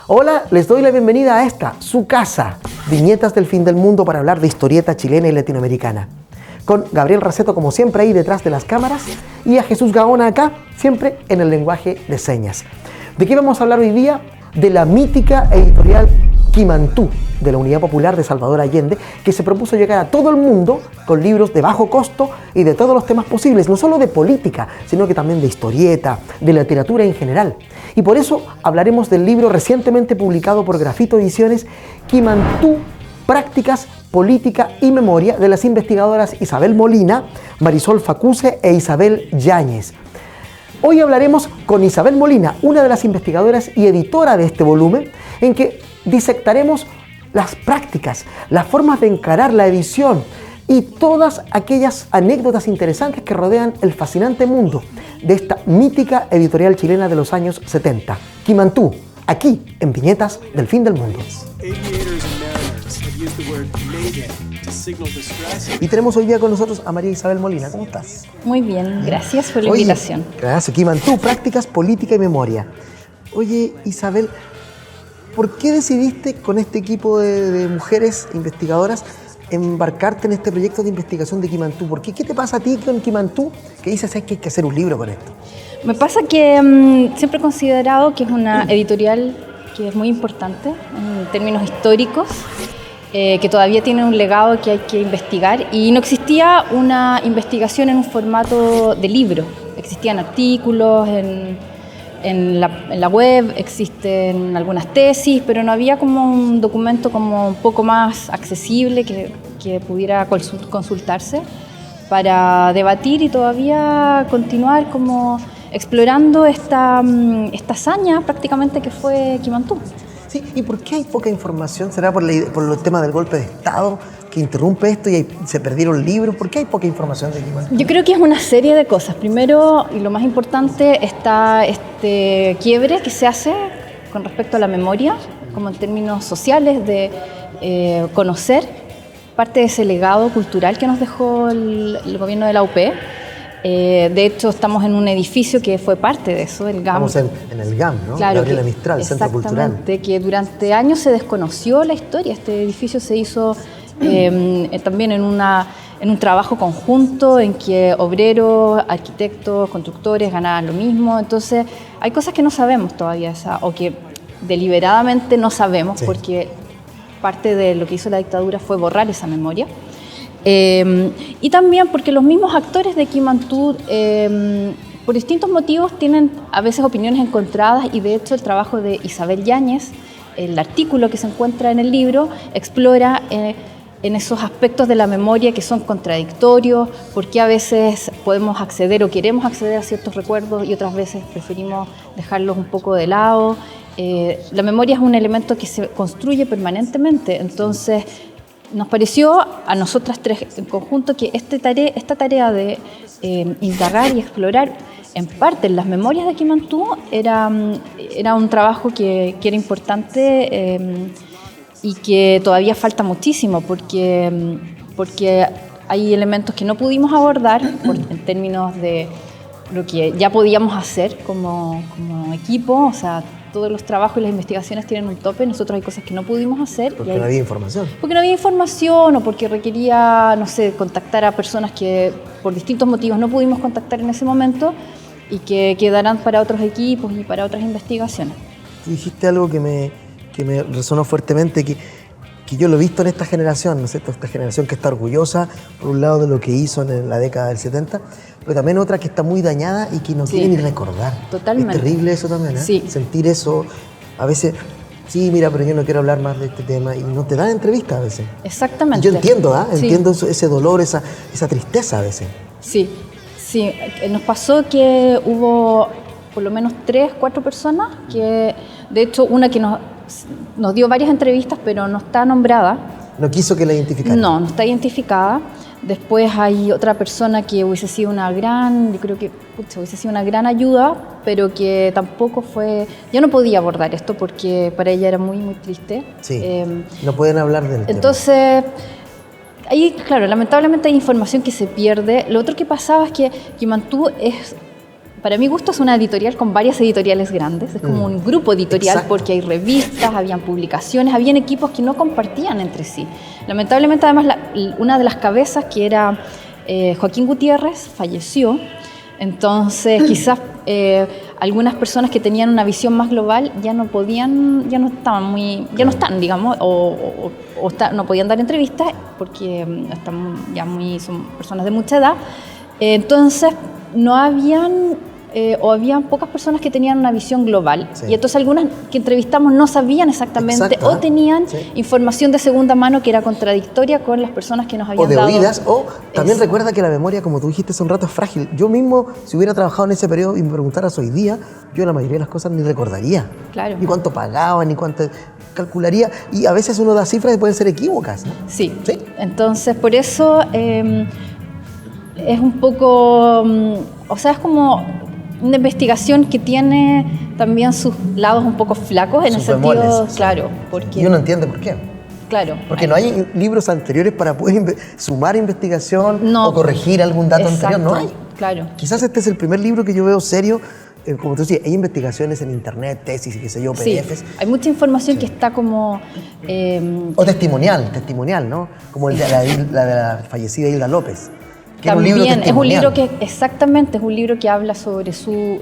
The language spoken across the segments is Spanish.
Hola, les doy la bienvenida a esta, su casa, Viñetas del Fin del Mundo para hablar de historieta chilena y latinoamericana. Con Gabriel Raceto, como siempre, ahí detrás de las cámaras, y a Jesús Gaona acá, siempre en el lenguaje de señas. ¿De qué vamos a hablar hoy día? De la mítica editorial Quimantú, de la Unidad Popular de Salvador Allende, que se propuso llegar a todo el mundo con libros de bajo costo y de todos los temas posibles, no solo de política, sino que también de historieta, de literatura en general. Y por eso hablaremos del libro recientemente publicado por Grafito Ediciones, Quimantú, Prácticas, Política y Memoria, de las investigadoras Isabel Molina, Marisol Facuse e Isabel Yáñez. Hoy hablaremos con Isabel Molina, una de las investigadoras y editora de este volumen, en que disectaremos las prácticas, las formas de encarar la edición y todas aquellas anécdotas interesantes que rodean el fascinante mundo de esta mítica editorial chilena de los años 70. Quimantú, aquí en Viñetas del Fin del Mundo. Y tenemos hoy día con nosotros a María Isabel Molina. ¿Cómo estás? Muy bien, gracias por la invitación. Gracias. Quimantú, Prácticas, Política y Memoria. Oye, Isabel, ¿por qué decidiste con este equipo de mujeres investigadoras embarcarte en este proyecto de investigación de Quimantú? ¿Por qué? ¿Qué te pasa a ti con Quimantú que dices que hay que hacer un libro con esto? Me pasa que siempre he considerado que es una editorial que es muy importante en términos históricos, que todavía tiene un legado que hay que investigar, y no existía una investigación en un formato de libro. Existían artículos en la web, existen algunas tesis, pero no había como un documento como un poco más accesible que pudiera consultarse para debatir y todavía continuar como explorando esta hazaña prácticamente que fue Quimantú. Sí, ¿y por qué hay poca información? ¿Será por el tema del golpe de Estado que interrumpe esto y se perdieron libros? ¿Por qué hay poca información de Quimantú? Yo creo que es una serie de cosas. Primero, y lo más importante, está este quiebre que se hace con respecto a la memoria, como en términos sociales, de conocer parte de ese legado cultural que nos dejó el gobierno de la UP. De hecho, estamos en un edificio que fue parte de eso, el GAM. Estamos en el GAM, ¿no? Claro, Gabriela Mistral, Centro Cultural. Exactamente, que durante años se desconoció la historia. Este edificio se hizo también en un trabajo conjunto en que obreros, arquitectos, constructores ganaban lo mismo. Entonces, hay cosas que no sabemos todavía, o que deliberadamente no sabemos, sí, porque parte de lo que hizo la dictadura fue borrar esa memoria. Y también porque los mismos actores de Quimantú, por distintos motivos, tienen a veces opiniones encontradas, y de hecho el trabajo de Isabel Yáñez, el artículo que se encuentra en el libro, explora en esos aspectos de la memoria que son contradictorios, porque a veces podemos acceder o queremos acceder a ciertos recuerdos y otras veces preferimos dejarlos un poco de lado. La memoria es un elemento que se construye permanentemente, entonces nos pareció a nosotras tres en conjunto que esta tarea de indagar y explorar en parte en las memorias de Quimantú era un trabajo que era importante y que todavía falta muchísimo porque hay elementos que no pudimos abordar en términos de lo que ya podíamos hacer como equipo, o sea, todos los trabajos y las investigaciones tienen un tope, nosotros hay cosas que no pudimos hacer. Porque no había información. Porque no había información, o porque requería, no sé, contactar a personas que por distintos motivos no pudimos contactar en ese momento y que quedarán para otros equipos y para otras investigaciones. Dijiste algo que me resonó fuertemente, que yo lo he visto en esta generación, ¿no es cierto? Esta generación que está orgullosa, por un lado, de lo que hizo en la década del 70, pero también otra que está muy dañada y que no quiere ni recordar. Totalmente. Es terrible eso también, ¿eh? Sí. Sentir eso, a veces, sí, mira, pero yo no quiero hablar más de este tema, y no te dan entrevistas a veces. Exactamente. Yo entiendo, ¿ah? Sí. Entiendo ese dolor, esa tristeza a veces. Sí, sí. Nos pasó que hubo por lo menos 3, 4 personas que, de hecho, una que nos dio varias entrevistas, pero no está nombrada. ¿No quiso que la identificara? No está identificada. Después hay otra persona que hubiese sido yo creo que hubiese sido una gran ayuda, pero que tampoco ya no podía abordar esto porque para ella era muy, muy triste. Sí, no pueden hablar del tema. Entonces, ahí, claro, lamentablemente hay información que se pierde. Lo otro que pasaba es que Quimantú para mi gusto es una editorial con varias editoriales grandes, es como un grupo editorial. Exacto. Porque hay revistas, habían publicaciones, habían equipos que no compartían entre sí. Lamentablemente además una de las cabezas, que era Joaquín Gutiérrez, falleció. Entonces quizás algunas personas que tenían una visión más global ya no están, digamos, no podían dar entrevistas porque son personas de mucha edad. Entonces no habían habían pocas personas que tenían una visión global. Sí. Y entonces algunas que entrevistamos no sabían exactamente. Exacto, o tenían información de segunda mano que era contradictoria con las personas que nos habían dado. O de oídas, o también recuerda que la memoria, como tú dijiste hace un rato, es frágil. Yo mismo, si hubiera trabajado en ese periodo y me preguntaras hoy día, yo la mayoría de las cosas ni recordaría. Claro. Ni cuánto pagaban, ni cuánto calcularía. Y a veces uno da cifras y pueden ser equívocas, ¿no? Sí. Entonces, por eso es un poco... o sea, es como una investigación que tiene también sus lados un poco flacos, en el sentido, bemoles, claro, porque... Y uno entiende por qué. Claro. Porque no hay libros anteriores para poder sumar investigación o corregir algún dato anterior, no hay. Claro. Quizás este es el primer libro que yo veo serio, como tú decías, hay investigaciones en internet, tesis y qué sé yo, PDFs. Sí, hay mucha información que está como... o testimonial, ¿no? Como el de la fallecida Hilda López. También es un libro que, exactamente, es un libro que habla sobre su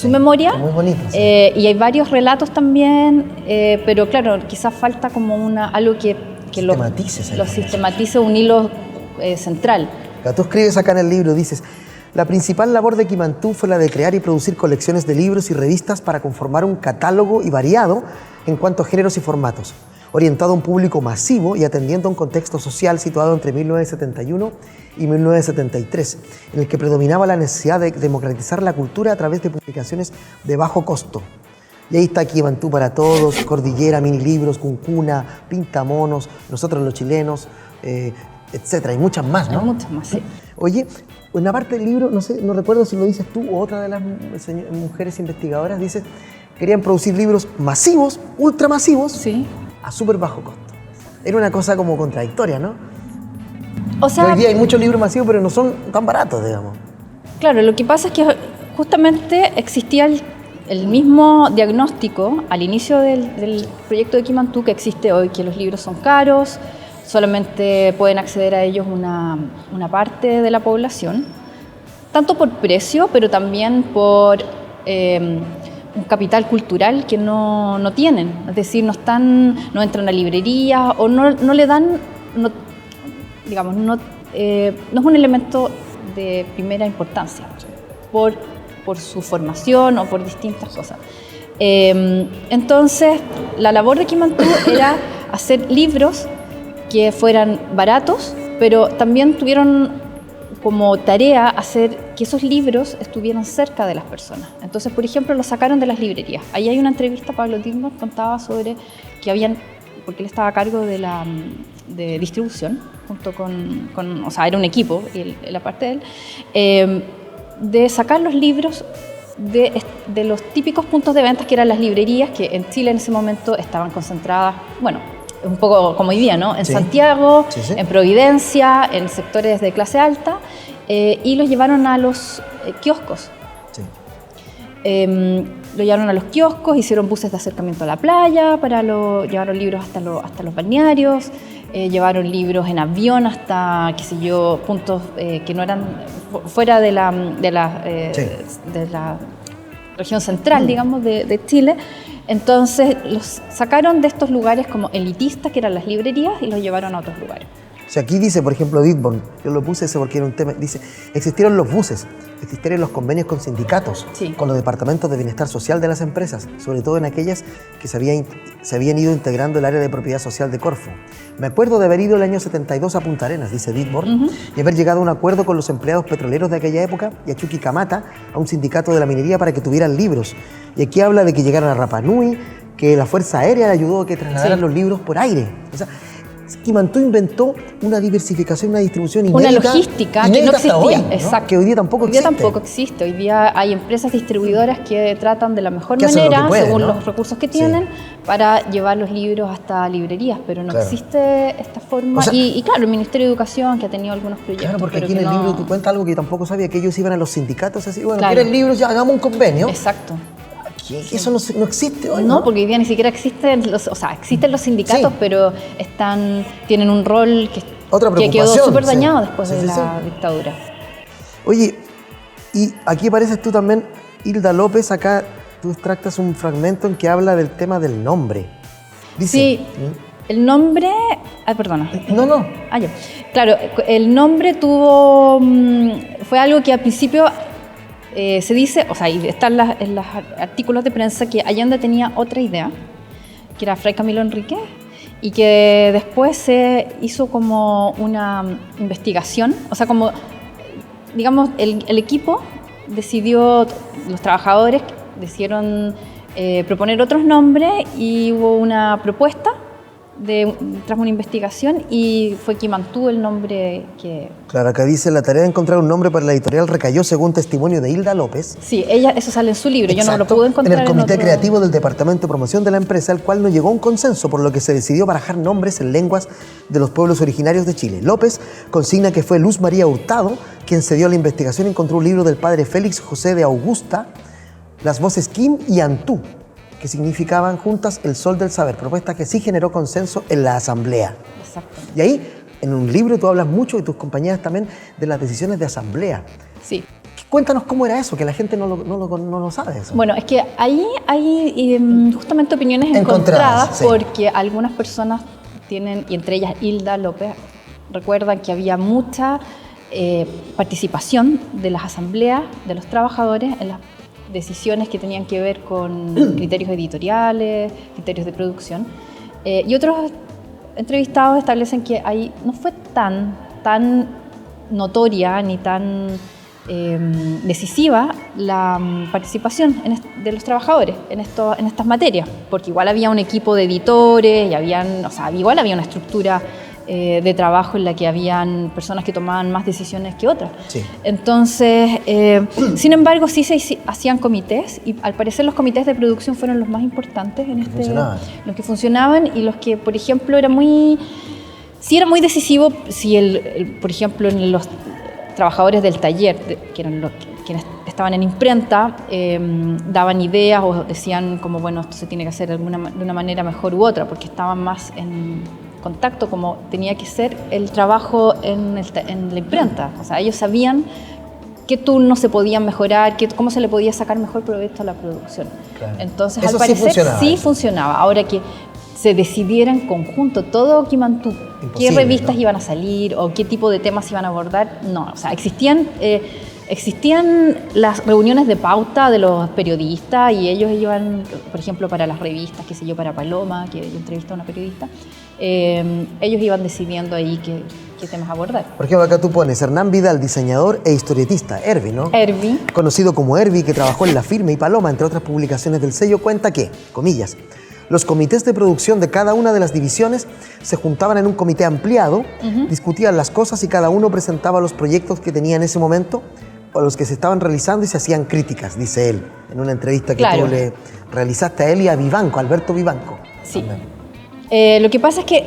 memoria. Muy bonito. Sí. Y hay varios relatos también, pero claro, quizás falta como algo que lo sistematice, un hilo central. Tú escribes acá en el libro, dices: la principal labor de Quimantú fue la de crear y producir colecciones de libros y revistas para conformar un catálogo y variado en cuanto a géneros y formatos, orientado a un público masivo y atendiendo a un contexto social situado entre 1971 y 1973, en el que predominaba la necesidad de democratizar la cultura a través de publicaciones de bajo costo. Y ahí está Quimantú para Todos, Cordillera, Mini Libros, Cuncuna, Pintamonos, Nosotros los Chilenos, etcétera. Hay muchas más, ¿no? Hay muchas más, sí. Oye, una parte del libro, no recuerdo si lo dices tú o otra de las mujeres investigadoras, dice: querían producir libros masivos, ultramasivos, sí, a súper bajo costo. Era una cosa como contradictoria, ¿no? O sea, hoy día hay muchos libros masivos, pero no son tan baratos, digamos. Claro, lo que pasa es que justamente existía el mismo diagnóstico al inicio del proyecto de Quimantú que existe hoy, que los libros son caros, solamente pueden acceder a ellos una parte de la población, tanto por precio, pero también por un capital cultural que no tienen. Es decir, no entran a librerías o no le dan... digamos, no es un elemento de primera importancia por su formación o por distintas cosas. Entonces, la labor de Quimantú era hacer libros que fueran baratos, pero también tuvieron como tarea hacer que esos libros estuvieran cerca de las personas. Entonces, por ejemplo, los sacaron de las librerías. Ahí hay una entrevista, Pablo Dittborn contaba sobre que porque él estaba a cargo de distribución, junto con o sea, era un equipo, y la parte de él, de sacar los libros de los típicos puntos de ventas que eran las librerías, que en Chile en ese momento estaban concentradas, bueno, un poco como hoy día, ¿no? En Santiago, en Providencia, en sectores de clase alta, y los llevaron a los kioscos. Sí. Lo llevaron a los kioscos, hicieron buses de acercamiento a la playa, llevaron libros hasta los balnearios, llevaron libros en avión hasta, qué sé yo, puntos que no eran fuera de la región central, digamos, de Chile. Entonces los sacaron de estos lugares como elitistas, que eran las librerías, y los llevaron a otros lugares. O sea, aquí dice, por ejemplo, Dittborn, yo lo puse ese porque era un tema, dice: existieron los buses, existieron los convenios con sindicatos, con los departamentos de bienestar social de las empresas, sobre todo en aquellas que se habían ido integrando el área de propiedad social de Corfo. Me acuerdo de haber ido el año 72 a Punta Arenas, dice Dittborn, y haber llegado a un acuerdo con los empleados petroleros de aquella época y a Chuquicamata, a un sindicato de la minería, para que tuvieran libros. Y aquí habla de que llegaron a Rapa Nui, que la Fuerza Aérea le ayudó a que trasladaran los libros por aire. O sea, Quimantú inventó una diversificación, una distribución una inédita, logística que no existía. hoy, ¿no? Exacto. Que hoy día tampoco existe. Hoy día tampoco existe. Hoy día hay empresas distribuidoras que tratan de la mejor Que hacen lo manera, que pueden, según ¿no? los recursos que tienen, para llevar los libros hasta librerías, pero no existe esta forma. O sea, y claro, el Ministerio de Educación, que ha tenido algunos proyectos. Claro, porque pero aquí en que el no... libro tú cuentas algo que yo tampoco sabía, que ellos iban a los sindicatos así, bueno, Claro. ¿quieren libros? Ya hagamos un convenio. Exacto. Eso no existe hoy, No, ¿no? porque hoy día ni siquiera existen existen los sindicatos, Sí. pero tienen un rol Otra que quedó preocupación, súper sí. dañado después Sí, de sí, la sí. dictadura. Oye, y aquí apareces tú también, Hilda López, acá tú extractas un fragmento en que habla del tema del nombre. Dice, Sí, el nombre... Ay, perdona. No. Ah, ya. Claro, el nombre fue algo que al principio se dice, o sea, y está en los artículos de prensa, que Allende tenía otra idea, que era Fray Camilo Enríquez, y que después se hizo como una investigación, o sea, como, digamos, el equipo decidió, los trabajadores decidieron proponer otros nombres y hubo una propuesta tras una investigación y fue Quimantú el nombre que... Claro, acá dice, la tarea de encontrar un nombre para la editorial recayó según testimonio de Hilda López. Sí, eso sale en su libro, yo no lo Exacto, pude encontrar en el comité otro... creativo del departamento de promoción de la empresa, el cual no llegó a un consenso, por lo que se decidió barajar nombres en lenguas de los pueblos originarios de Chile. López consigna que fue Luz María Hurtado quien se dio a la investigación y encontró un libro del padre Félix José de Augusta, las voces Kim y Antú, que significaban juntas el sol del saber, propuesta que sí generó consenso en la asamblea. Exacto. Y ahí, en un libro, tú hablas mucho, y tus compañeras también, de las decisiones de asamblea. Sí. Cuéntanos cómo era eso, que la gente no lo sabe eso. Bueno, es que ahí hay justamente opiniones encontradas sí. porque algunas personas tienen, y entre ellas Hilda López, recuerdan que había mucha participación de las asambleas, de los trabajadores en las decisiones que tenían que ver con criterios editoriales, criterios de producción. Y otros entrevistados establecen que ahí no fue tan notoria ni tan decisiva la participación de los trabajadores en estas materias, porque igual había un equipo de editores y igual había una estructura de trabajo en la que habían personas que tomaban más decisiones que otras. Sí. Entonces, sin embargo, sí se hacían comités y al parecer los comités de producción fueron los más importantes los que funcionaban y los que, por ejemplo, era muy decisivo si por ejemplo, en los trabajadores del taller, que eran quienes estaban en imprenta, daban ideas o decían como, bueno, esto se tiene que hacer de una manera mejor u otra, porque estaban más en contacto como tenía que ser el trabajo en la imprenta. O sea, ellos sabían qué turnos se podían mejorar, cómo se le podía sacar mejor provecho a la producción. Claro. Entonces, eso al parecer sí funcionaba. Ahora que se decidiera en conjunto todo Quimantú, qué revistas iban a salir o qué tipo de temas iban a abordar, no. O sea, existían las reuniones de pauta de los periodistas y ellos iban, por ejemplo, para las revistas, qué sé yo, para Paloma, que yo entrevisté a una periodista, ellos iban decidiendo ahí qué temas abordar. Por ejemplo, acá tú pones Hernán Vidal, diseñador e historietista, Hervi, ¿no? Hervi. Conocido como Hervi, que trabajó en La Firme y Paloma, entre otras publicaciones del sello, cuenta que, comillas, los comités de producción de cada una de las divisiones se juntaban en un comité ampliado, discutían las cosas y cada uno presentaba los proyectos que tenía en ese momento o los que se estaban realizando y se hacían críticas, dice él, en una entrevista que tú le realizaste a él y a Vivanco, Alberto Vivanco. Sí. Lo que pasa es que,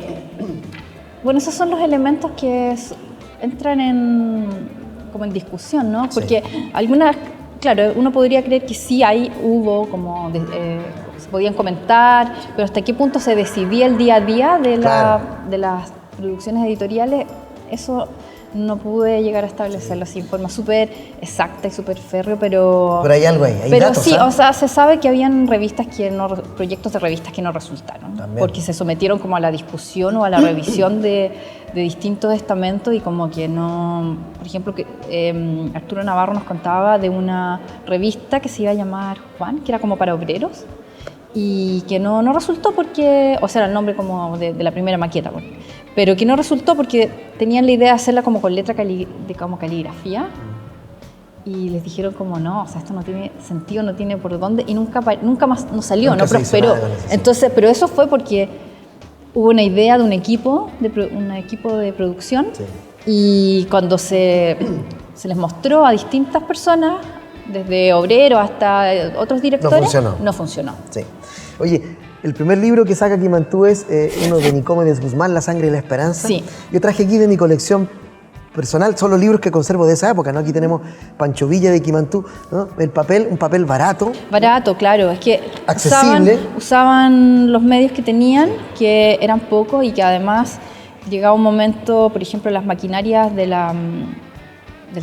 bueno, esos son los elementos que entran como en discusión, ¿no? Porque algunas, claro, uno podría creer que sí hubo como... se podían comentar, pero hasta qué punto se decidía el día a día de las producciones editoriales, eso no pude llegar a establecerlo así en forma súper exacta y súper férrea, pero hay algo ahí, hay pero datos, sí, ¿sabes? o sea, se sabe que habían proyectos de revistas que no resultaron, porque se sometieron como a la discusión o a la revisión de distintos estamentos y como que no, por ejemplo, Arturo Navarro nos contaba de una revista que se iba a llamar Juan, que era como para obreros, y que no resultó porque, o sea, era el nombre como de la primera maqueta, pero que no resultó porque tenían la idea de hacerla como con letra como caligrafía y les dijeron como no, o sea, esto no tiene sentido, no tiene por dónde y nunca más no salió, no prosperó. Entonces, pero eso fue porque hubo una idea de un equipo de producción, sí. Y cuando se les mostró a distintas personas, desde obreros hasta otros directores, no funcionó. Sí. Oye, el primer libro que saca Quimantú es uno de Nicómedes Guzmán, La sangre y la esperanza. Sí. Yo traje aquí de mi colección personal, son los libros que conservo de esa época, ¿no? Aquí tenemos Pancho Villa de Quimantú, ¿no? El papel, un papel barato. Barato, claro, es que accesible. Usaban los medios que tenían, que eran pocos y que además llegaba un momento, por ejemplo, las maquinarias del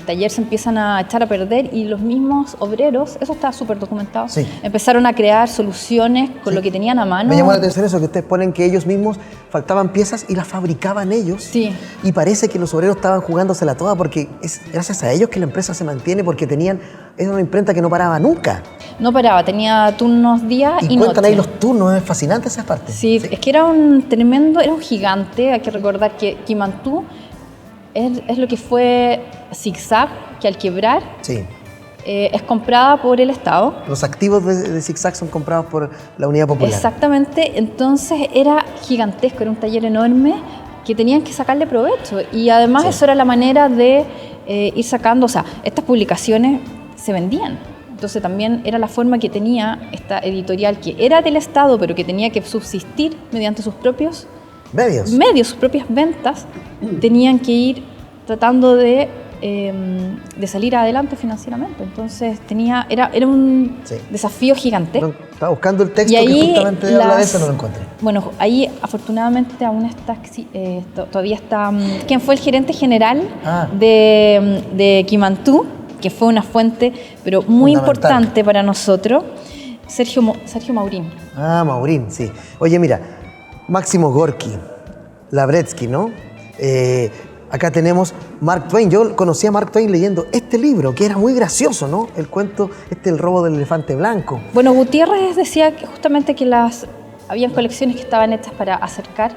taller se empiezan a echar a perder y los mismos obreros, eso está súper documentado, sí. Empezaron a crear soluciones con lo que tenían a mano. Me llamó la atención eso, que ustedes ponen que ellos mismos faltaban piezas y las fabricaban ellos. Sí. Y parece que los obreros estaban jugándosela toda porque es gracias a ellos que la empresa se mantiene, porque era una imprenta que no paraba nunca. No paraba, tenía turnos día y noche. Y cuentan ahí los turnos, es fascinante esa parte. Sí, es que era un gigante. Hay que recordar que Quimantú es lo que fue Zig-Zag, que al quebrar sí. Es comprada por el Estado. Los activos de Zig-Zag son comprados por la Unidad Popular. Exactamente, entonces era gigantesco, era un taller enorme que tenían que sacarle provecho y además sí. Eso era la manera de ir sacando, o sea, estas publicaciones se vendían. Entonces también era la forma que tenía esta editorial que era del Estado, pero que tenía que subsistir mediante sus propios medios, sus propias ventas, tenían que ir tratando de salir adelante financieramente. Entonces era un sí. Desafío gigantesco. Estaba buscando el texto que justamente habla de eso, no lo encontré. Bueno, ahí afortunadamente aún está, todavía está, ¿quién fue el gerente general de Quimantú? Que fue una fuente, pero muy importante para nosotros, Sergio Maurín. Maurín, sí. Oye, mira, Máximo Gorki, Lavretsky, ¿no? Acá tenemos Mark Twain. Yo conocí a Mark Twain leyendo este libro, que era muy gracioso, ¿no? El cuento, El robo del elefante blanco. Bueno, Gutiérrez decía que justamente que habían colecciones que estaban hechas para acercar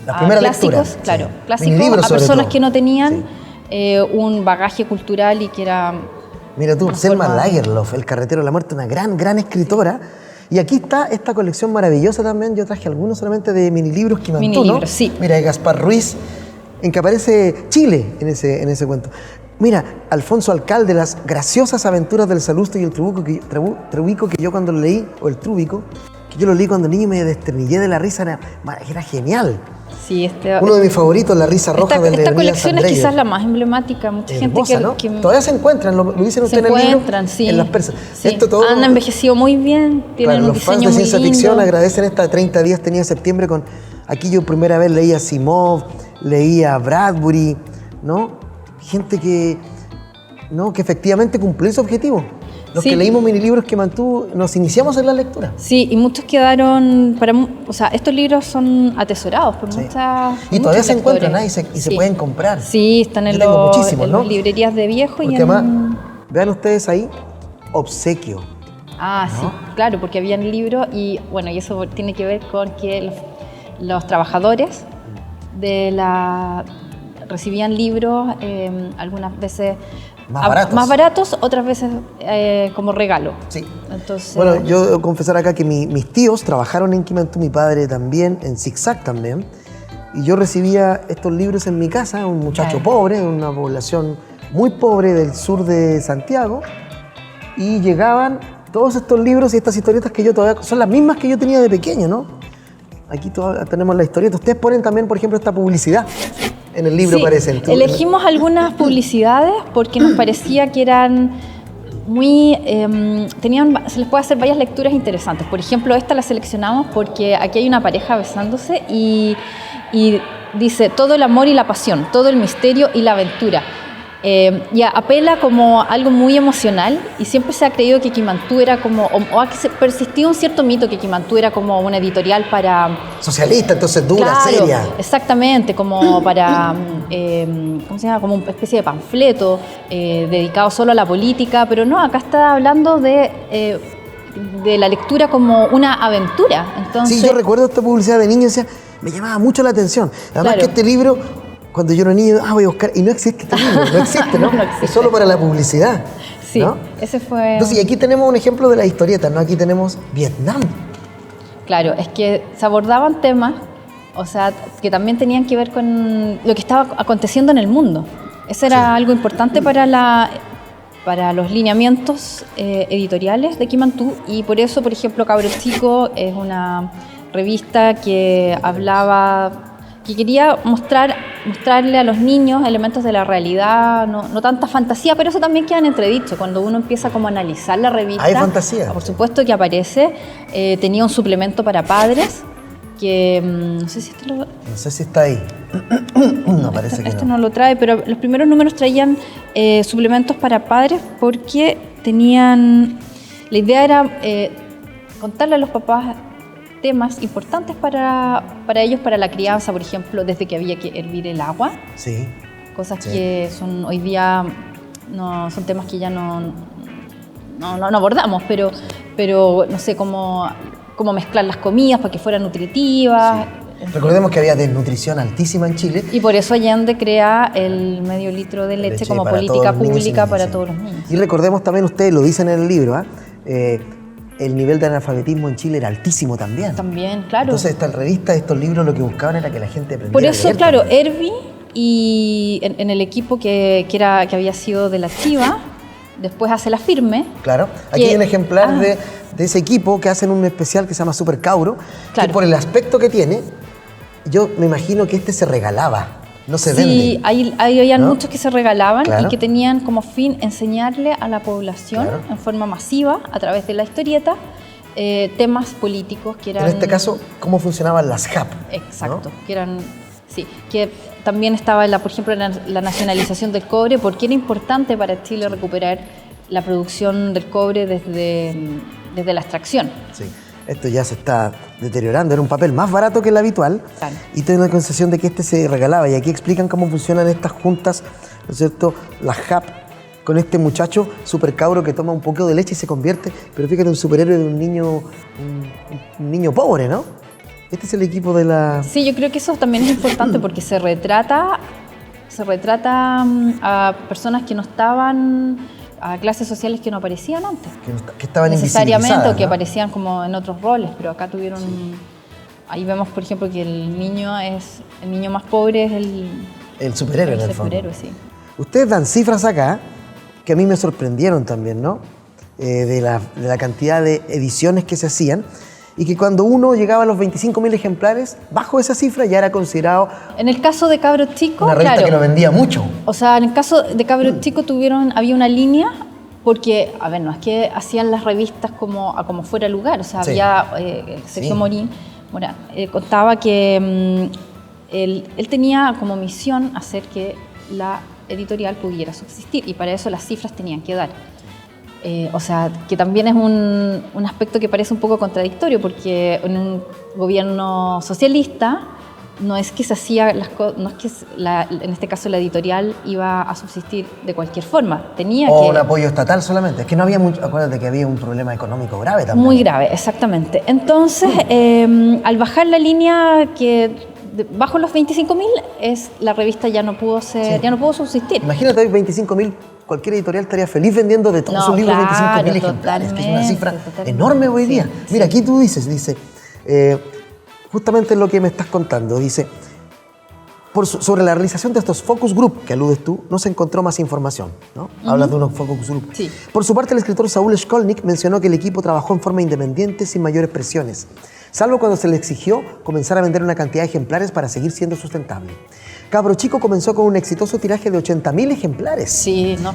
la primera clásicos, lectura. Claro, sí. Clásicos a personas que no tenían sí. Un bagaje cultural y que era... Mira tú, Selma Lagerlöf, El carretero de la muerte, una gran escritora. Y aquí está esta colección maravillosa también. Yo traje algunos solamente de minilibros Quimantú, ¿no? Sí. Mira, de Gaspar Ruiz, en que aparece Chile en ese cuento. Mira, Alfonso Alcalde, Las graciosas aventuras del Salusto y el Trubico, que yo cuando lo leí, o el Trúbico, que yo lo leí cuando niño y me desternillé de la risa, era genial. Sí, uno de mis favoritos, La risa roja del Esta colección es quizás la más emblemática. Mucha gente ¿no? que todavía se encuentran, lo dicen ustedes en el libro, sí. En las persas. Sí. Esto todo, han envejecido muy bien, tienen un diseño muy lindo. Los fans de ciencia ficción agradecen esta 30 días tenía septiembre con... Aquí yo primera vez leía a Asimov, leía a Bradbury, ¿no? Gente que efectivamente cumplió ese objetivo. Los que leímos minilibros Quimantú nos iniciamos en la lectura. Sí, y muchos quedaron estos libros son atesorados por muchas. Y todavía se encuentran y se pueden comprar. Sí, están en las librerías de viejo. Porque además, vean ustedes ahí, obsequio. ¿no? Sí, claro, porque habían libros y eso tiene que ver con que los trabajadores recibían libros algunas veces más baratos, otras veces como regalo. Sí. Entonces, bueno, yo debo confesar acá que mis tíos trabajaron en Quimantú, mi padre también, en Zig-Zag también, y yo recibía estos libros en mi casa, un muchacho pobre, de una población muy pobre del sur de Santiago, y llegaban todos estos libros y estas historietas que yo todavía... Son las mismas que yo tenía de pequeño, ¿no? Aquí todavía tenemos la historieta. Ustedes ponen también, por ejemplo, esta publicidad. En el libro aparecen. Elegimos algunas publicidades porque nos parecía que eran muy... se les puede hacer varias lecturas interesantes. Por ejemplo, esta la seleccionamos porque aquí hay una pareja besándose y dice todo el amor y la pasión, todo el misterio y la aventura. Y apela como algo muy emocional y siempre se ha creído que Quimantú era como, persistía un cierto mito que Quimantú era como una editorial para... Socialista, entonces dura, seria. Exactamente, como para, ¿cómo se llama? Como una especie de panfleto dedicado solo a la política, pero no, acá está hablando de la lectura como una aventura. Entonces, sí, yo recuerdo esta publicidad de niño y decía, me llamaba mucho la atención. Además que este libro... Cuando yo era niño, voy a buscar, y no existe este libro, no existe, ¿no? No existe. Es solo para la publicidad. Sí, ¿no? Ese fue... Entonces, y aquí tenemos un ejemplo de la historieta, ¿no? Aquí tenemos Vietnam. Claro, es que se abordaban temas O sea, que también tenían que ver con lo que estaba aconteciendo en el mundo. Eso era algo importante para los lineamientos editoriales de Kimantú, y por eso, por ejemplo, Cabros Chicos es una revista que quería mostrarle a los niños elementos de la realidad, no tanta fantasía, pero eso también queda en entredicho. Cuando uno empieza como a analizar la revista, ¿hay fantasía? Por supuesto que aparece. Tenía un suplemento para padres que no sé si está ahí. No, parece que no lo trae, pero los primeros números traían suplementos para padres porque la idea era contarle a los papás temas importantes para ellos, para la crianza, por ejemplo, desde que había que hervir el agua. Sí. Cosas que hoy día son temas que ya no abordamos, pero no sé, cómo mezclar las comidas para que fueran nutritivas. Sí. Recordemos que había desnutrición altísima en Chile. Y por eso Allende crea el medio litro de leche como política pública para todos los niños. Y recordemos también, ustedes lo dicen en el libro, el nivel de analfabetismo en Chile era altísimo también. También, claro. Entonces estas revistas, estos libros, lo que buscaban era que la gente aprendiera. Por eso, a leer, claro, Hervi y en el equipo que había sido de la Chiva, después hace La Firme. Claro, aquí hay un ejemplar de ese equipo que hacen un especial que se llama Super Cabro, que por el aspecto que tiene, yo me imagino que se regalaba, no se vende. Sí, habían muchos que se regalaban y que tenían como fin enseñarle a la población en forma masiva, a través de la historieta, temas políticos que eran... En este caso, ¿cómo funcionaban las JAP? Exacto, ¿no? Que eran... Sí, que también estaba, por ejemplo, la nacionalización del cobre, porque era importante para Chile recuperar la producción del cobre desde la extracción. Sí, esto ya se está deteriorando, era un papel más barato que el habitual, y tengo la concesión de que se regalaba, y aquí explican cómo funcionan estas juntas, ¿no es cierto?, las JAP, con este muchacho super cabro que toma un poco de leche y se convierte, pero fíjate, un superhéroe de un niño pobre, ¿no? Este es el equipo de la... Sí, yo creo que eso también es importante porque se retrata a personas que no estaban, a clases sociales que no aparecían antes. Que estaban necesariamente, o que ¿no? aparecían como en otros roles, pero acá tuvieron... Sí. Ahí vemos, por ejemplo, que el niño más pobre es el superhéroe, en el fondo. Sí. Ustedes dan cifras acá que a mí me sorprendieron también, ¿no? De la cantidad de ediciones que se hacían, y que cuando uno llegaba a los 25.000 ejemplares, bajo esa cifra ya era considerado... En el caso de Cabros Chicos, una revista que no vendía mucho. O sea, en el caso de Cabros Chicos había una línea, porque, a ver, no es que hacían las revistas como fuera lugar, o sea, había Sergio Morán contaba que él tenía como misión hacer que la editorial pudiera subsistir, y para eso las cifras tenían que dar. O sea, que también es un aspecto que parece un poco contradictorio, porque en un gobierno socialista no es que se hacía no es que en este caso la editorial iba a subsistir de cualquier forma. Un apoyo estatal solamente. Es que no había mucho, acuérdate que había un problema económico grave también. Muy grave, exactamente. Entonces, al bajar la línea bajo los 25.000, la revista ya no pudo subsistir. Imagínate hoy 25.000. Cualquier editorial estaría feliz vendiendo de todos sus libros 25.000 ejemplares, que es una cifra enorme hoy día. Mira, aquí tú dice, justamente lo que me estás contando, dice, sobre la realización de estos focus group que aludes tú, no se encontró más información, ¿no? Hablas de unos focus group. Sí. Por su parte, el escritor Saúl Shkolnik mencionó que el equipo trabajó en forma independiente sin mayores presiones, salvo cuando se le exigió comenzar a vender una cantidad de ejemplares para seguir siendo sustentable. Cabro Chico comenzó con un exitoso tiraje de 80.000 ejemplares,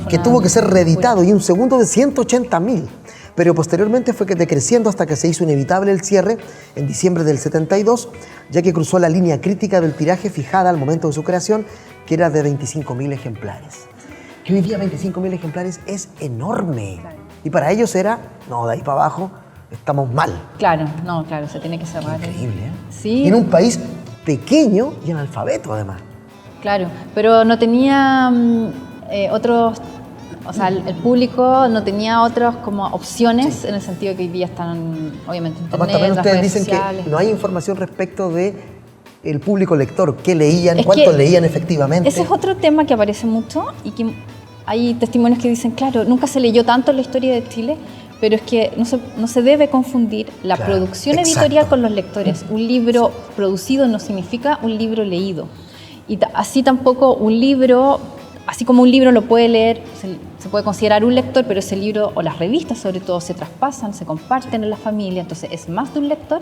que tuvo que ser reeditado, y un segundo de 180.000. Pero posteriormente fue decreciendo hasta que se hizo inevitable el cierre en diciembre del 72, ya que cruzó la línea crítica del tiraje fijada al momento de su creación, que era de 25.000 ejemplares. Que hoy día 25.000 ejemplares es enorme. Y para ellos era, no, de ahí para abajo estamos mal. Claro, se tiene que cerrar. Increíble, ¿eh? Sí. Y en un país pequeño y analfabeto, además. Claro, pero no tenía otros, o sea, el público no tenía otras como opciones, en el sentido que hoy día están, obviamente, internet, también ustedes redes dicen sociales. Que no hay información respecto de el público lector, qué leían, cuánto leían efectivamente. Ese es otro tema que aparece mucho, y que hay testimonios que dicen, claro, nunca se leyó tanto en la historia de Chile, pero es que no se debe confundir la Claro, producción exacto. editorial con los lectores. Un libro producido no significa un libro leído. Y así tampoco un libro, así como un libro lo puede leer, se puede considerar un lector, pero ese libro, o las revistas sobre todo, se traspasan, se comparten en la familia, entonces es más de un lector,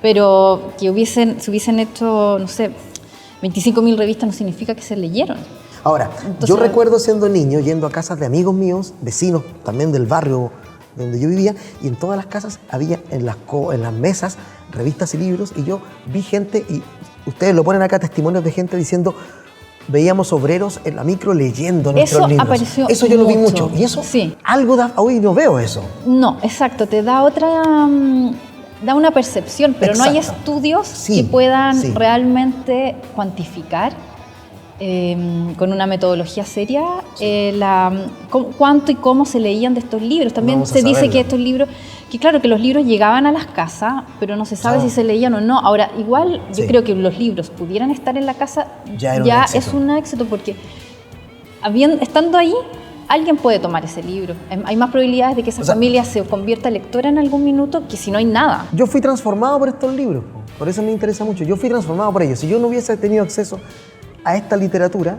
pero que se hubiesen hecho, no sé, 25.000 revistas no significa que se leyeron. Ahora, Entonces, yo recuerdo siendo niño yendo a casas de amigos míos, vecinos también del barrio donde yo vivía, y en todas las casas había en las mesas revistas y libros, y yo vi gente, y ustedes lo ponen acá, testimonios de gente diciendo, veíamos obreros en la micro leyendo nuestros eso libros. apareció Eso yo lo vi mucho, mucho. y eso Sí. algo da, hoy no veo eso. No, exacto, te da da una percepción, pero no hay Exacto. estudios Sí, que puedan sí. realmente cuantificar con una metodología seria cuánto y cómo se leían de estos libros. También Vamos a se dice saberlo. que estos libros, que claro, que los libros llegaban a las casas, pero no se sabe Ah. si se leían o no. Ahora, igual yo Sí. creo que los libros pudieran estar en la casa, Ya era un éxito. es un éxito porque estando ahí, alguien puede tomar ese libro. Hay más probabilidades de que esa O sea, familia se convierta en lectora en algún minuto que si no hay nada. Yo fui transformado por estos libros, por eso me interesa mucho. Yo fui transformado por ellos. Si yo no hubiese tenido acceso a esta literatura,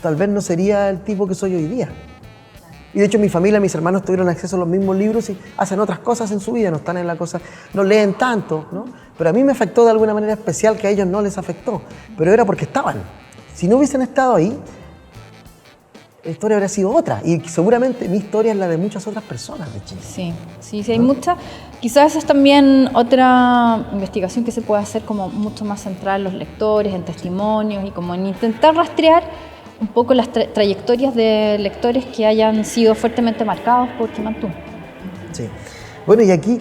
tal vez no sería el tipo que soy hoy día. Y de hecho mi familia, mis hermanos tuvieron acceso a los mismos libros y hacen otras cosas en su vida, no están en la cosa, no leen tanto, ¿no? Pero a mí me afectó de alguna manera especial que a ellos no les afectó, pero era porque estaban. Si no hubiesen estado ahí, la historia habría sido otra y seguramente mi historia es la de muchas otras personas de Chile. Sí, hay muchas. Quizás esa es también otra investigación que se puede hacer como mucho más centrada en los lectores, en testimonios y como en intentar rastrear un poco las trayectorias de lectores que hayan sido fuertemente marcados por Quimantú. Sí. Bueno, y aquí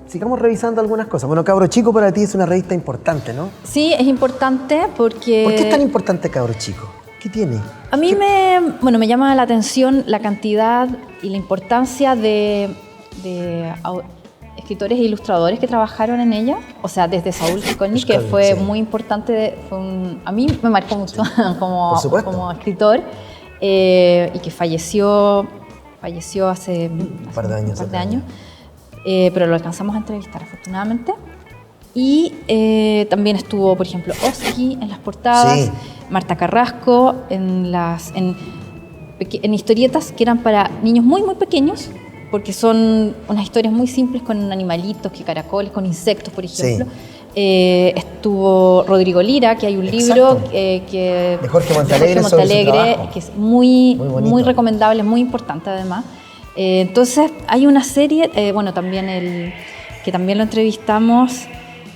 sigamos revisando algunas cosas. Bueno, Cabro Chico para ti es una revista importante, ¿no? Sí, es importante porque... ¿Por qué es tan importante Cabro Chico? ¿Qué tiene? A mí me llama la atención la cantidad y la importancia de escritores e ilustradores que trabajaron en ella. O sea, desde Saúl Cicolni, que fue muy importante, a mí me marcó mucho como escritor, y que falleció hace un par de años. Pero lo alcanzamos a entrevistar afortunadamente. Y también estuvo, por ejemplo, Oski en las portadas, Sí. Marta Carrasco en historietas que eran para niños muy, muy pequeños, porque son unas historias muy simples con animalitos, que caracoles, con insectos, por ejemplo. Sí. Estuvo Rodrigo Lira, que hay un libro de Jorge Montalegre, que es muy recomendable, muy importante además. Entonces hay una serie, también que también lo entrevistamos,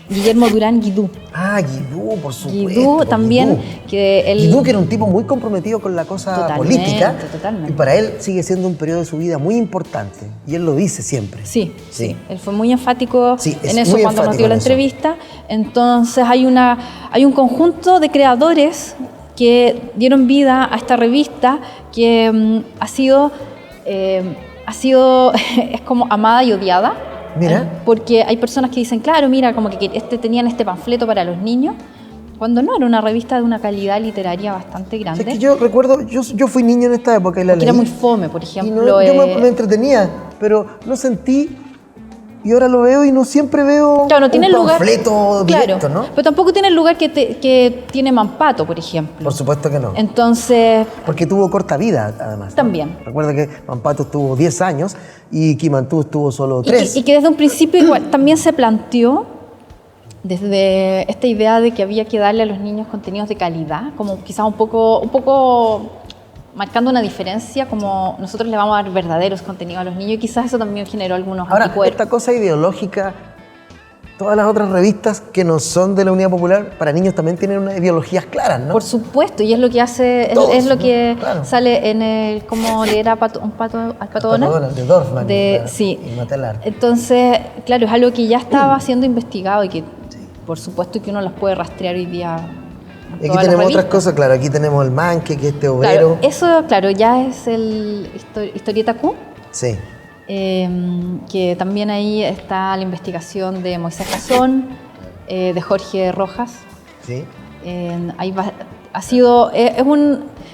Guillermo Durán Guidú. Ah, Guidú, por supuesto. Guidú también. Guidú, que era un tipo muy comprometido con la cosa política. Totalmente. Y para él sigue siendo un periodo de su vida muy importante. Y él lo dice siempre. Sí. Él fue muy enfático en eso cuando nos dio la entrevista. Entonces hay un conjunto de creadores que dieron vida a esta revista que es como amada y odiada. Mira. Porque hay personas que dicen, claro, mira, como que tenían este panfleto para los niños, cuando no, era una revista de una calidad literaria bastante grande. Es que yo recuerdo, yo fui niño en esta época y la leí. Era muy fome, por ejemplo. Yo me entretenía, pero no sentí, y ahora lo veo y no siempre veo no tiene un lugar, panfleto directo, ¿no? Pero tampoco tiene el lugar que tiene Mampato, por ejemplo. Por supuesto que no. Entonces... Porque tuvo corta vida, además. También. ¿No? Recuerda que Mampato estuvo 10 años y Quimantú estuvo solo 3. Y que desde un principio igual también se planteó desde esta idea de que había que darle a los niños contenidos de calidad, como quizás un poco marcando una diferencia, como nosotros le vamos a dar verdaderos contenidos a los niños, y quizás eso también generó algunos anticuerpos. Esta cosa ideológica, todas las otras revistas que no son de la Unidad Popular, para niños también tienen unas ideologías claras, ¿no? Por supuesto, y es lo que hace, es lo que sale en el cómo leer al pato Donald. De Dorfman y Matelar. Entonces, claro, es algo que ya estaba siendo investigado y que, por supuesto, que uno las puede rastrear hoy día. Y aquí tenemos otras cosas, claro, aquí tenemos el Manque, que es este obrero. Claro, eso, claro, ya es el Historieta Q. Sí. Que también ahí está la investigación de Moisés Cazón, de Jorge Rojas. Sí.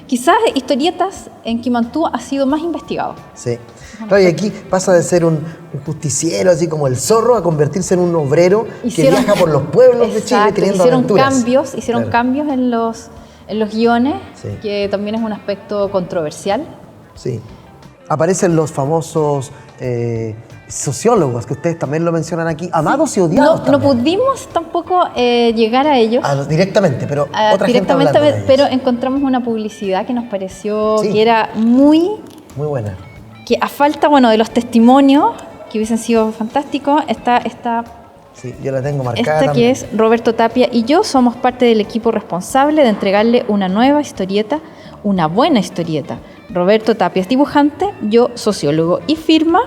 Quizás historietas en Quimantú ha sido más investigado. Sí. Claro, y aquí pasa de ser un justiciero, así como el zorro, a convertirse en un obrero que viaja por los pueblos de Chile teniendo aventuras. Hicieron cambios en los guiones, que también es un aspecto controversial. Sí. Aparecen los famosos sociólogos, que ustedes también lo mencionan aquí, amados y odiados. No pudimos tampoco llegar a ellos. Directamente, pero otra gente hablando de ellos. Pero encontramos una publicidad que nos pareció que era muy buena. Que a falta, de los testimonios, que hubiesen sido fantásticos, esta sí, yo la tengo marcada. Esta que es Roberto Tapia y yo somos parte del equipo responsable de entregarle una nueva historieta, una buena historieta. Roberto Tapia es dibujante, yo sociólogo, y firma,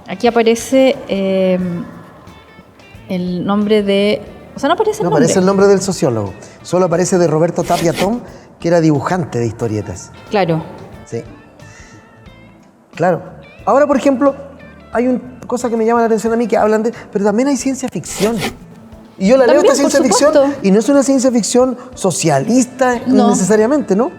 aquí aparece el nombre de... no aparece el nombre. No aparece el nombre del sociólogo, solo aparece de Roberto Tapia Tom, que era dibujante de historietas. Claro. Sí. Claro. Ahora, por ejemplo, hay una cosa que me llama la atención a mí, que hablan de... Pero también hay ciencia ficción. Y yo la leo, esta ciencia ficción, y no es una ciencia ficción socialista necesariamente, ¿no?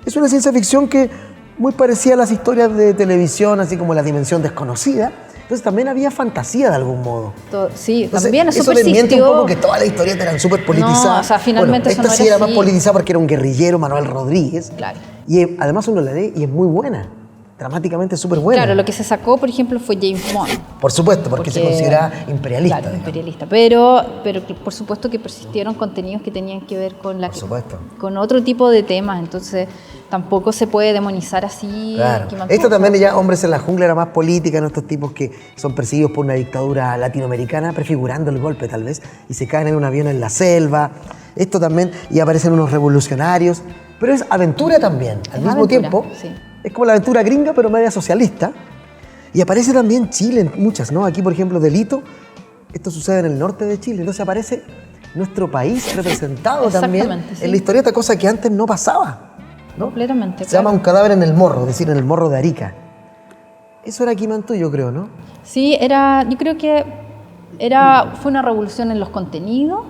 Es una ciencia ficción que muy parecía a las historias de televisión, así como La Dimensión Desconocida. Entonces también había fantasía de algún modo. Sí, entonces, también eso desmiente un poco que todas las historietas eran súper politizadas. No, finalmente esta sí era más politizada porque era un guerrillero, Manuel Rodríguez. Claro. Y además uno la lee y es muy buena. Dramáticamente súper buena. Claro, lo que se sacó, por ejemplo, fue James Bond. Por supuesto, porque se considera imperialista. Claro, imperialista. Pero por supuesto que persistieron contenidos que tenían que ver con con otro tipo de temas. Entonces, tampoco se puede demonizar así. Claro. Esto también ya, Hombres en la Jungla, era más política, ¿no? Estos tipos que son perseguidos por una dictadura latinoamericana, prefigurando el golpe tal vez, y se caen en un avión en la selva. Esto también, y aparecen unos revolucionarios. Pero es aventura también, al mismo tiempo. Sí. Es como la aventura gringa, pero media socialista. Y aparece también Chile en muchas, ¿no? Aquí, por ejemplo, Delito. Esto sucede en el norte de Chile. Entonces aparece nuestro país representado también en la historieta, cosa que antes no pasaba, ¿no? Completamente. Se llama Un cadáver en el morro, es decir, en el morro de Arica. Eso era Quimantú, yo creo, ¿no? Sí, yo creo que fue una revolución en los contenidos,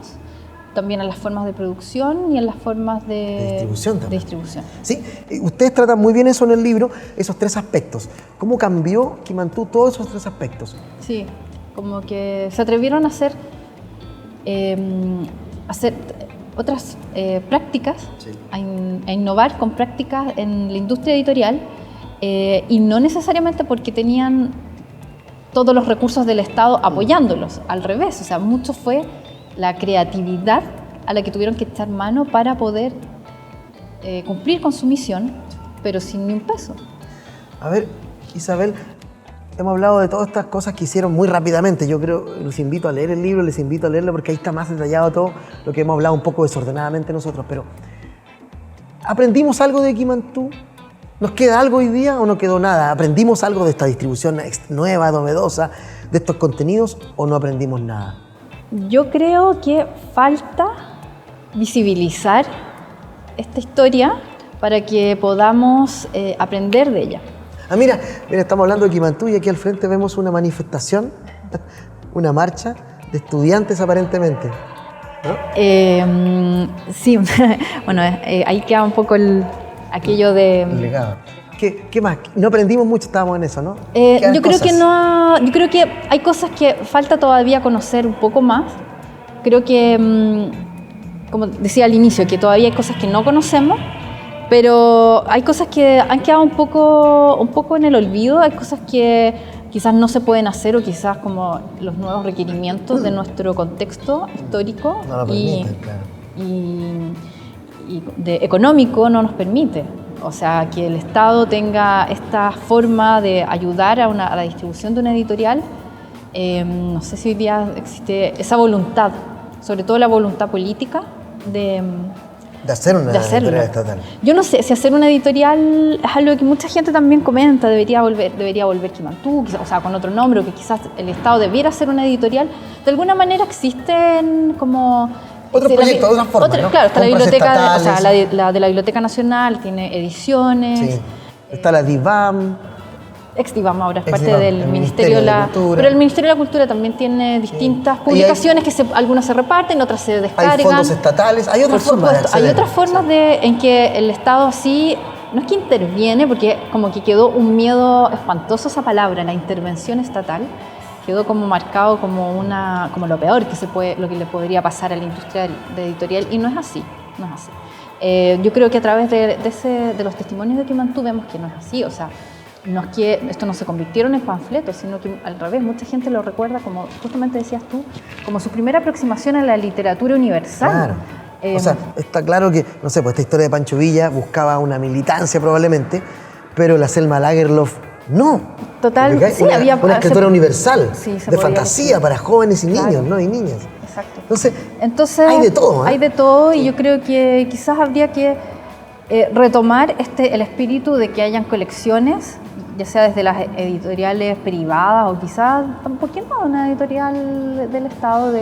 también en las formas de producción y en las formas de distribución. Sí, ustedes tratan muy bien eso en el libro, esos tres aspectos. ¿Cómo cambió Quimantú todos esos tres aspectos? Sí, como que se atrevieron a hacer otras prácticas, a innovar con prácticas en la industria editorial, y no necesariamente porque tenían todos los recursos del Estado apoyándolos, al revés, o sea, mucho fue la creatividad a la que tuvieron que echar mano para poder cumplir con su misión, pero sin ni un peso. A ver, Isabel, hemos hablado de todas estas cosas que hicieron muy rápidamente. Yo creo, los invito a leer el libro, les invito a leerlo porque ahí está más detallado todo lo que hemos hablado un poco desordenadamente nosotros. Pero, ¿aprendimos algo de Quimantú? ¿Nos queda algo hoy día o no quedó nada? ¿Aprendimos algo de esta distribución nueva, novedosa, de estos contenidos, o no aprendimos nada? Yo creo que falta visibilizar esta historia para que podamos aprender de ella. Mira, estamos hablando de Quimantú y aquí al frente vemos una manifestación, una marcha de estudiantes aparentemente, ¿no? Sí, bueno, ahí queda un poco aquello de... El legado. ¿Qué más? No aprendimos mucho, estábamos en eso, ¿no? Yo creo que hay cosas que falta todavía conocer un poco más. Creo que, como decía al inicio, que todavía hay cosas que no conocemos, pero hay cosas que han quedado un poco en el olvido, hay cosas que quizás no se pueden hacer o quizás como los nuevos requerimientos de nuestro contexto histórico no lo permiten, claro. y económico no nos permite. O sea, que el Estado tenga esta forma de ayudar a la distribución de una editorial, no sé si hoy día existe esa voluntad, sobre todo la voluntad política de hacer una editorial estatal. Yo no sé si hacer una editorial es algo que mucha gente también comenta, debería volver Quimantú, o sea, con otro nombre, o que quizás el Estado debiera hacer una editorial. De alguna manera existen como... Otros proyectos, otras formas, ¿no? Claro, está la biblioteca, o sea, la de la Biblioteca Nacional, tiene ediciones. Sí. Está la DIVAM. digamos, ahora es Ex, parte digamos, del el Ministerio de la Cultura. Pero el Ministerio de la Cultura también tiene distintas publicaciones algunas se reparten, otras se descargan. Hay fondos estatales, hay otras Por formas de supuesto, hay acceder. otras formas en que el Estado sí, no es que interviene, porque como que quedó un miedo espantoso esa palabra, la intervención estatal, quedó como marcado como lo peor lo que le podría pasar a la industria de editorial, y no es así, no es así. Yo creo que a través de los testimonios de Kimantú vemos que no es así, o sea, no es que esto no se convirtieron en panfletos, sino que al revés, mucha gente lo recuerda como, justamente decías tú, como su primera aproximación a la literatura universal. Claro. O sea, está claro que, no sé, pues esta historia de Pancho Villa buscaba una militancia probablemente, pero la Selma Lagerlöf no. Total, sí, una escritura universal, sí, de fantasía decir. para jóvenes y niños, Claro. ¿no? Y niñas. Exacto. Entonces hay de todo, ¿eh? Hay de todo, y yo creo que quizás habría que retomar el espíritu de que hayan colecciones, ya sea desde las editoriales privadas o quizás, ¿por qué no? Una editorial del Estado,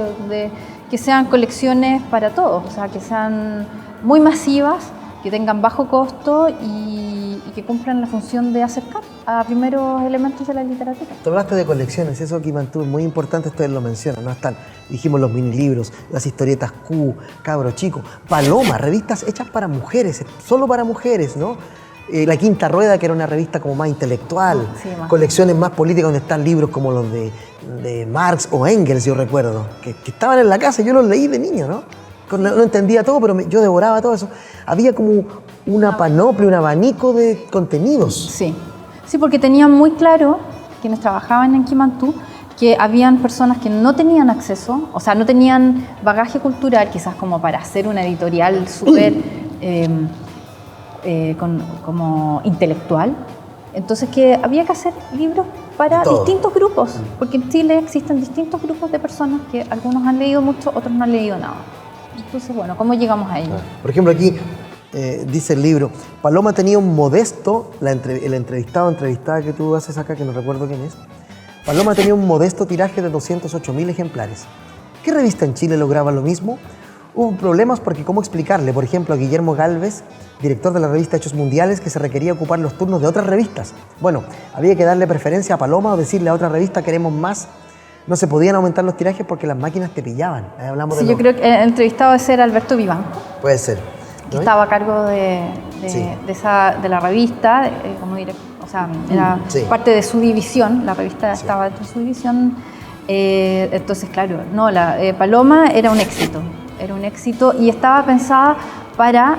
que sean colecciones para todos, o sea, que sean muy masivas, que tengan bajo costo y que cumplan la función de acercar a primeros elementos de la literatura. Tú hablaste de colecciones, eso que mantuvo muy importante, ustedes lo mencionan, ¿no? Están, dijimos, los mini libros, las historietas Q, Cabro Chico, Paloma, revistas hechas para mujeres, solo para mujeres, ¿no? La Quinta Rueda, que era una revista como más intelectual, Sí, colecciones más políticas donde están libros como los de Marx o Engels, yo recuerdo, que estaban en la casa, yo los leí de niño, ¿no? No entendía todo, pero yo devoraba todo eso. Había como una panoplia, un abanico de contenidos. Sí, sí, porque tenían muy claro, quienes trabajaban en Kimantú, que habían personas que no tenían acceso, o sea, no tenían bagaje cultural, quizás como para hacer una editorial súper como intelectual. Entonces que había que hacer libros para distintos grupos, porque en Chile existen distintos grupos de personas que algunos han leído mucho, otros no han leído nada. Entonces, bueno, ¿cómo llegamos a ello? Por ejemplo, aquí dice el libro, Paloma tenía un modesto, el entrevistada que tú haces acá, que no recuerdo quién es, Paloma tenía un modesto tiraje de 208.000 ejemplares. ¿Qué revista en Chile lograba lo mismo? Hubo problemas porque cómo explicarle, por ejemplo, a Guillermo Gálvez, director de la revista Hechos Mundiales, que se requería ocupar los turnos de otras revistas. Bueno, había que darle preferencia a Paloma o decirle a otra revista queremos más. No se podían aumentar los tirajes porque las máquinas te pillaban. Ahí hablamos Sí, de yo creo que el entrevistado debe ser Alberto Vivanco. Puede ser. Que estaba a cargo de la revista, como director, o sea, era parte de su división, la revista estaba dentro de su división. Entonces, claro, no, Paloma era un éxito y estaba pensada para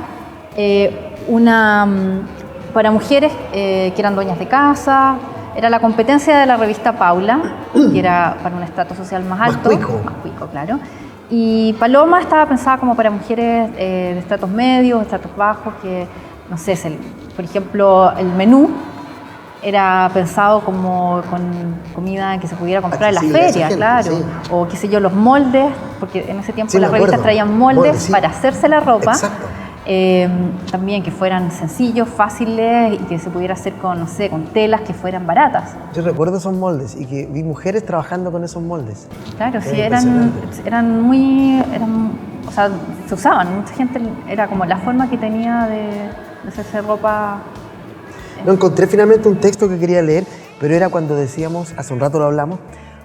mujeres que eran dueñas de casa. Era la competencia de la revista Paula, que era para un estrato social más alto. Más cuico, claro. Y Paloma estaba pensada como para mujeres de estratos medios, estratos bajos, que, no sé, por ejemplo, el menú era pensado como con comida que se pudiera comprar en la feria, claro. Sí. O qué sé yo, los moldes, porque en ese tiempo las revistas traían moldes para hacerse la ropa. Exacto. También que fueran sencillos, fáciles y que se pudiera hacer con, no sé, con telas que fueran baratas. Yo recuerdo esos moldes y que vi mujeres trabajando con esos moldes. Claro, sí, o sea, se usaban, mucha gente, era como la forma que tenía de hacerse ropa. No encontré finalmente un texto que quería leer, pero era cuando decíamos, hace un rato lo hablamos,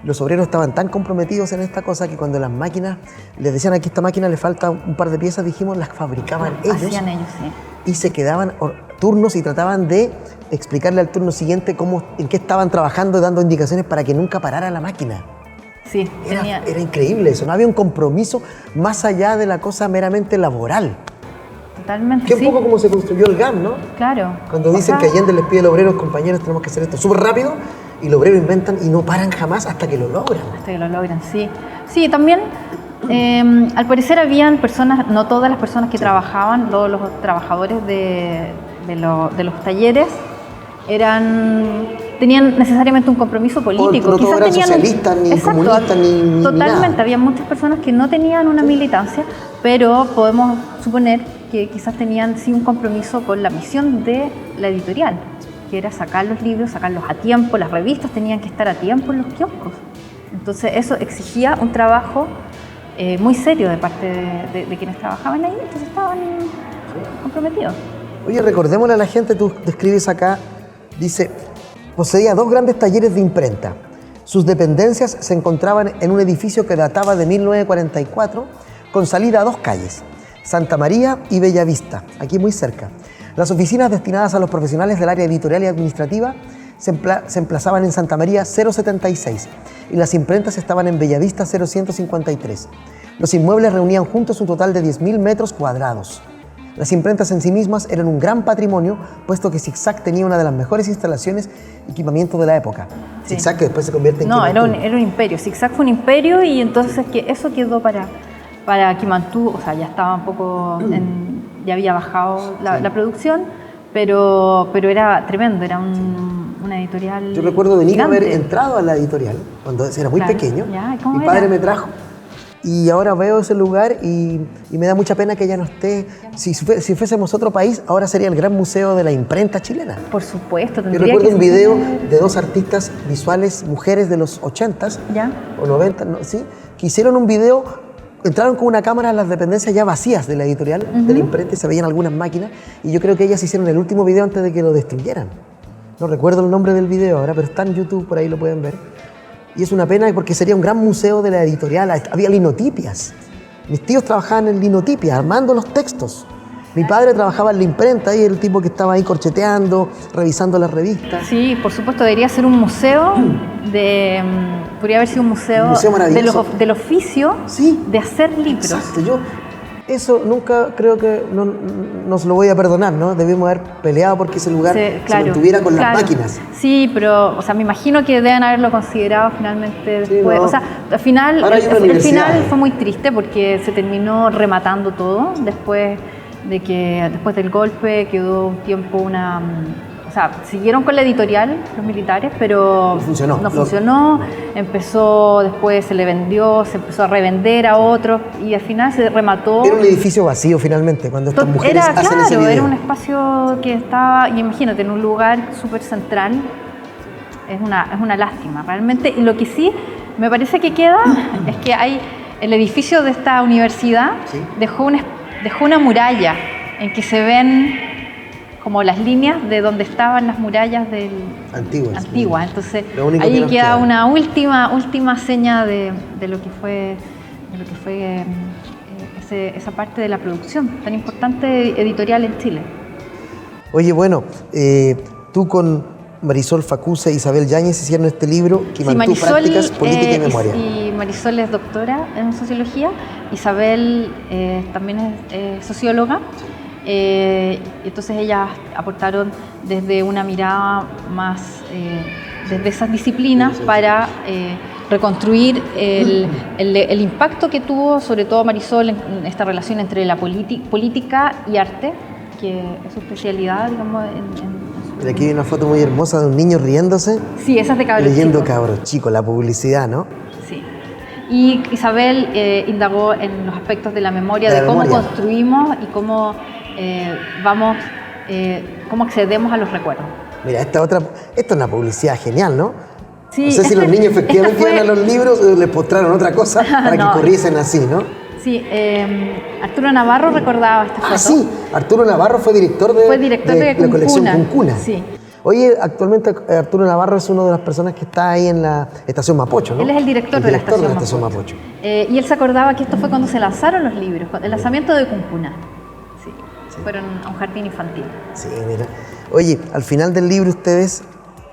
los obreros estaban tan comprometidos en esta cosa que cuando las máquinas les decían aquí esta máquina le falta un par de piezas, dijimos, las fabricaban ellos. Hacían ellos, sí. Y se quedaban turnos y trataban de explicarle al turno siguiente en qué estaban trabajando, dando indicaciones para que nunca parara la máquina. Sí, era increíble eso, no había un compromiso más allá de la cosa meramente laboral. Totalmente, que un poco como se construyó el GAM, ¿no? Claro. Cuando dicen que Allende les pide a los obreros, compañeros, tenemos que hacer esto súper rápido, y los obreros inventan y no paran jamás hasta que lo logran. Hasta que lo logran, sí. Sí, también, al parecer habían personas, no todas las personas que trabajaban, todos los trabajadores de los talleres, tenían necesariamente un compromiso político. No todos eran socialistas, ni comunistas, ni totalmente, nada. Había muchas personas que no tenían una militancia, pero podemos suponer que quizás tenían sí un compromiso con la misión de la editorial, que era sacar los libros, sacarlos a tiempo, las revistas tenían que estar a tiempo en los kioscos. Entonces eso exigía un trabajo muy serio de parte de quienes trabajaban ahí, entonces estaban comprometidos. Oye, recordémosle a la gente, tú describes acá, dice, Poseía 2 grandes talleres de imprenta. Sus dependencias se encontraban en un edificio que databa de 1944, con salida a 2 calles, Santa María y Bellavista, aquí muy cerca. Las oficinas destinadas a los profesionales del área editorial y administrativa se emplazaban en Santa María 076 y las imprentas estaban en Bellavista 0153. Los inmuebles reunían juntos un total de 10.000 metros cuadrados. Las imprentas en sí mismas eran un gran patrimonio, puesto que Zig-Zag tenía una de las mejores instalaciones y equipamiento de la época. Sí. Zig-Zag que después se convierte en No, Quimantú. era un imperio. Zig-Zag fue un imperio y entonces eso quedó para Quimantú. O sea, ya estaba un poco, ya había bajado la producción, pero era tremendo, era una editorial. Yo recuerdo de niño gigante. haber entrado a la editorial, cuando era muy pequeño. Ya, ¿cómo Mi era? padre me trajo. Y ahora veo ese lugar y me da mucha pena que ya no esté. Si fuésemos otro país, ahora sería el gran museo de la imprenta chilena. Por supuesto, Yo tendría recuerdo que un video ser. de 2 artistas visuales, mujeres de los 80s ¿Ya? o 90, ¿no? ¿Sí? Que hicieron un video, entraron con una cámara a las dependencias ya vacías de la editorial, de la imprenta, y se veían algunas máquinas. Y yo creo que ellas hicieron el último video antes de que lo destruyeran. No recuerdo el nombre del video ahora, pero está en YouTube, por ahí lo pueden ver. Y es una pena porque sería un gran museo de la editorial. Había linotipias. Mis tíos trabajaban en linotipias, armando los textos. Mi padre trabajaba en la imprenta y era el tipo que estaba ahí corcheteando, revisando las revistas. Sí, por supuesto, debería ser un museo podría haber sido un museo, maravilloso. del oficio Sí. de hacer libros. Exacto, eso nunca creo que nos lo voy a perdonar, ¿no? Debimos haber peleado porque ese lugar Sí, claro, se mantuviera con claro. las máquinas. Sí, pero, o sea, me imagino que deben haberlo considerado finalmente Sí, después. no. O sea, al final, Ahora hay una el universidad. final fue muy triste porque se terminó rematando todo después del golpe quedó un tiempo o sea, siguieron con la editorial los militares, pero No funcionó. Después se le vendió, se empezó a revender a otros y al final se remató. Era un edificio vacío finalmente, cuando estas mujeres hacen ese video. Era un espacio que estaba, y imagínate, en un lugar súper central. Es una lástima, realmente. Y lo que sí me parece que queda es que el edificio de esta universidad Sí. dejó una muralla en que se ven como las líneas de donde estaban las murallas Antiguas. Entonces Lo único que ahí nos queda queda. una última seña de lo que fue esa parte de la producción tan importante editorial en Chile. Oye, bueno, tú con Marisol Facuse e Isabel Yáñez hicieron este libro, Quimantú, Prácticas, Política y Memoria. Y Marisol es doctora en sociología, Isabel también es socióloga. Entonces ellas aportaron desde una mirada más desde esas disciplinas para reconstruir el impacto que tuvo, sobre todo Marisol, en esta relación entre la política y arte, que es su especialidad, digamos. Mira, aquí hay una foto muy hermosa de un niño riéndose, Sí, esa es de Cabros leyendo Chicos. Cabros Chicos, la publicidad, ¿no? Sí. Y Isabel indagó en los aspectos de la memoria, De la de cómo memoria. construimos y cómo cómo accedemos a los recuerdos. Mira, esto es una publicidad genial, ¿no? Sí, No sé si los niños efectivamente iban a los libros o les postraron otra cosa para No. que corriesen así, ¿no? Sí, Arturo Navarro recordaba esta foto. Ah, sí, Arturo Navarro fue director de la colección Cuncuna. Sí. Oye, actualmente Arturo Navarro es una de las personas que está ahí en la estación Mapocho, ¿no? Él es el director de la estación Mapocho. Y él se acordaba que esto fue cuando se lanzaron los libros, el lanzamiento de Cuncuna. Sí. Fueron a un jardín infantil. Sí, mira. Oye, al final del libro ustedes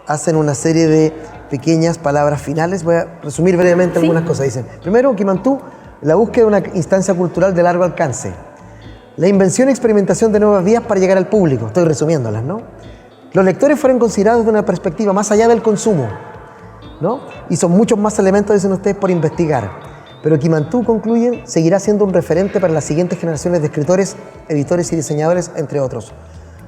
hacen una serie de pequeñas palabras finales. Voy a resumir brevemente Sí. algunas cosas. Dicen, primero, Quimantú, la búsqueda de una instancia cultural de largo alcance. La invención y experimentación de nuevas vías para llegar al público. Estoy resumiéndolas, ¿no? Los lectores fueron considerados desde una perspectiva más allá del consumo, ¿no? Y son muchos más elementos, dicen ustedes, por investigar. Pero Quimantú, concluyen, seguirá siendo un referente para las siguientes generaciones de escritores, editores y diseñadores, entre otros.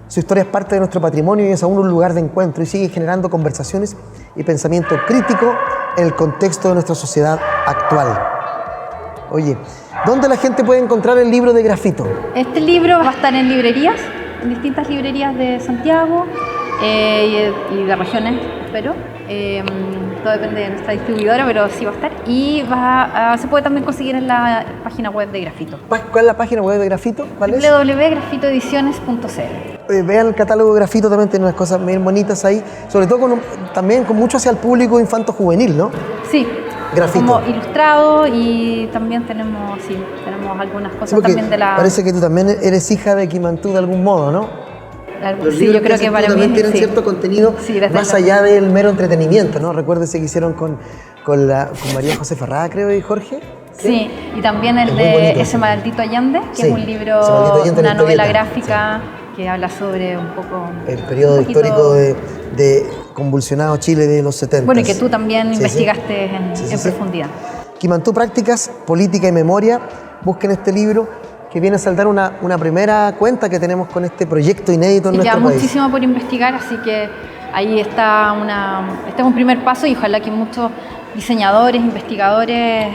Su historia es parte de nuestro patrimonio y es aún un lugar de encuentro y sigue generando conversaciones y pensamiento crítico en el contexto de nuestra sociedad actual. Oye, ¿dónde la gente puede encontrar el libro de grafito? Este libro va a estar en librerías, en distintas librerías de Santiago y de regiones, espero. Todo depende de nuestra distribuidora, pero sí va a estar. Y se puede también conseguir en la página web de Grafito. ¿Cuál es la página web de grafito? ¿Cuál es? www.grafitoediciones.cl. Vean el catálogo Grafito, también tiene unas cosas bien bonitas ahí, sobre todo también con mucho hacia el público infanto-juvenil, ¿no? Sí. Grafito. Como ilustrado y también tenemos algunas cosas también de la... Parece que tú también eres hija de Kimantú de algún modo, ¿no? Sí, yo creo que para mí también tienen cierto contenido más allá del mero entretenimiento, ¿no? Recuérdese que hicieron con María José Ferrada, creo, y Jorge. Sí, y también el de Ese Maldito Allende, que es un libro, una novela gráfica que habla sobre un poco... El periodo histórico de convulsionado Chile de los 70. Bueno, y que tú también investigaste en profundidad. Kimantú, Prácticas, Política y Memoria. Busquen este libro que viene a saltar una primera cuenta que tenemos con este proyecto inédito en nuestro país. Queda muchísimo por investigar, así que ahí está este es un primer paso y ojalá que muchos diseñadores, investigadores,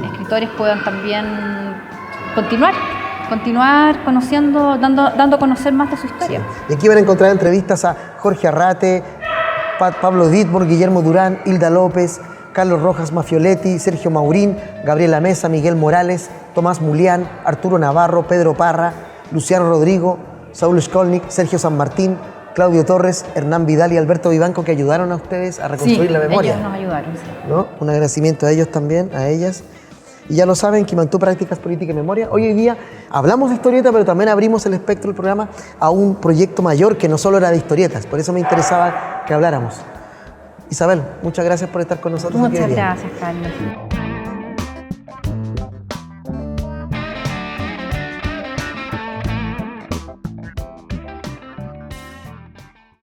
escritores puedan también continuar conociendo, dando a conocer más de su historia. Sí. Y aquí van a encontrar entrevistas a Jorge Arrate, Pablo Ditmore, Guillermo Durán, Hilda López, Carlos Rojas Mafioletti, Sergio Maurín, Gabriela Mesa, Miguel Morales, Tomás Mulián, Arturo Navarro, Pedro Parra, Luciano Rodrigo, Saúl Skolnik, Sergio San Martín, Claudio Torres, Hernán Vidal y Alberto Vivanco, que ayudaron a ustedes a reconstruir la memoria. Ellos nos ayudaron. Sí. ¿No? Un agradecimiento a ellos también, a ellas. Y ya lo saben, Kimantú, Prácticas, Política y Memoria. Hoy en día hablamos de historieta, pero también abrimos el espectro del programa a un proyecto mayor que no solo era de historietas. Por eso me interesaba que habláramos. Isabel, muchas gracias por estar con nosotros. Muchas gracias, Carlos.